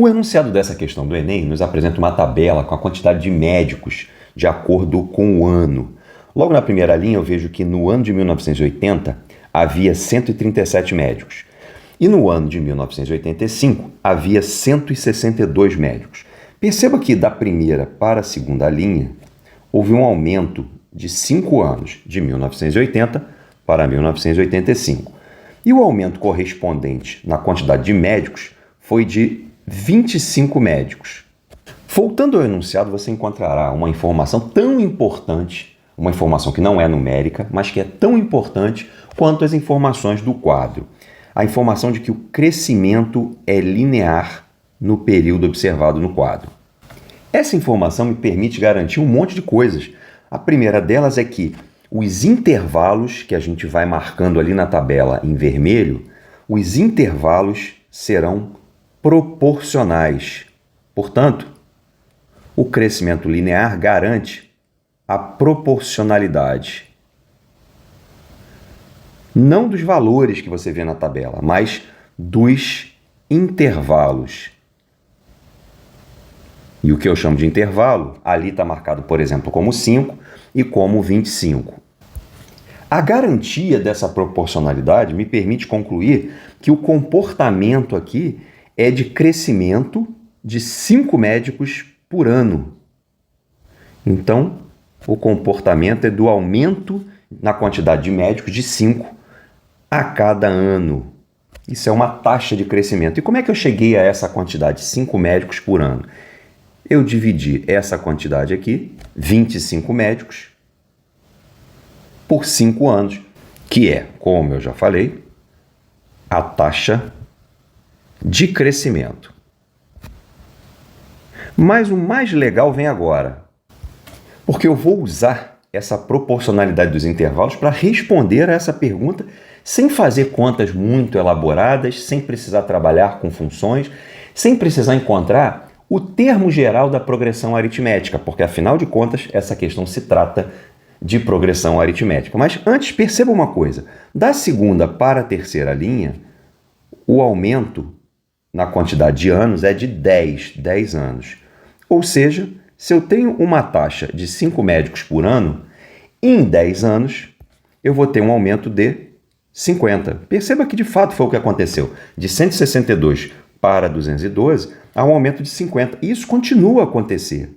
O enunciado dessa questão do Enem nos apresenta uma tabela com a quantidade de médicos de acordo com o ano. Logo na primeira linha eu vejo que no ano de 1980 havia 137 médicos e no ano de 1985 havia 162 médicos. Perceba que da primeira para a segunda linha houve um aumento de 5 anos, de 1980 para 1985. E o aumento correspondente na quantidade de médicos foi de 25 médicos. Voltando ao enunciado, você encontrará uma informação tão importante, uma informação que não é numérica, mas que é tão importante quanto as informações do quadro. A informação de que o crescimento é linear no período observado no quadro. Essa informação me permite garantir um monte de coisas. A primeira delas é que os intervalos que a gente vai marcando ali na tabela em vermelho, os intervalos serão proporcionais. Portanto, o crescimento linear garante a proporcionalidade. Não dos valores que você vê na tabela, mas dos intervalos. E o que eu chamo de intervalo, ali está marcado, por exemplo, como 5 e como 25. A garantia dessa proporcionalidade me permite concluir que o comportamento aqui é de crescimento de 5 médicos por ano. Então, o comportamento é do aumento na quantidade de médicos de 5 a cada ano. Isso é uma taxa de crescimento. E como é que eu cheguei a essa quantidade, 5 médicos por ano? Eu dividi essa quantidade aqui, 25 médicos, por 5 anos, que é, como eu já falei, a taxa de crescimento. Mas o mais legal vem agora, porque eu vou usar essa proporcionalidade dos intervalos para responder a essa pergunta sem fazer contas muito elaboradas, sem precisar trabalhar com funções, sem precisar encontrar o termo geral da progressão aritmética, porque afinal de contas essa questão se trata de progressão aritmética. Mas antes, perceba uma coisa, da segunda para a terceira linha, o aumento na quantidade de anos é de 10 anos. Ou seja, se eu tenho uma taxa de 5 médicos por ano, em 10 anos eu vou ter um aumento de 50. Perceba que de fato foi o que aconteceu. De 162 para 212, há um aumento de 50. E isso continua a acontecer.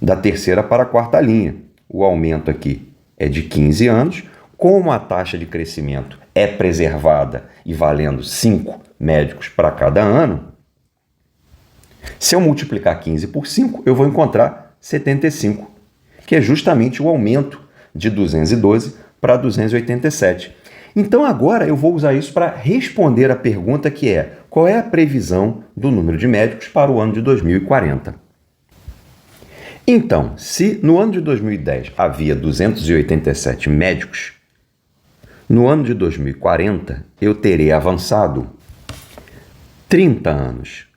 Da terceira para a quarta linha, o aumento aqui é de 15 anos. Como a taxa de crescimento é preservada e valendo 5 médicos para cada ano, se eu multiplicar 15 por 5, eu vou encontrar 75, que é justamente o aumento de 212 para 287. Então agora eu vou usar isso para responder a pergunta que é: qual é a previsão do número de médicos para o ano de 2040? Então, se no ano de 2010 havia 287 médicos, no ano de 2040 eu terei avançado 30 anos.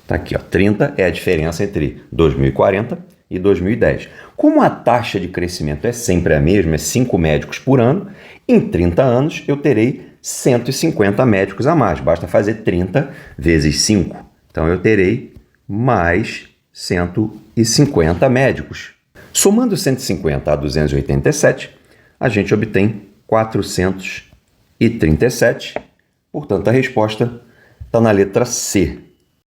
Está aqui, ó, 30 é a diferença entre 2040 e 2010. Como a taxa de crescimento é sempre a mesma, é 5 médicos por ano, em 30 anos eu terei 150 médicos a mais. Basta fazer 30 vezes 5. Então eu terei mais 150 médicos. Somando 150 a 287, a gente obtém 437. Portanto, a resposta está na letra C.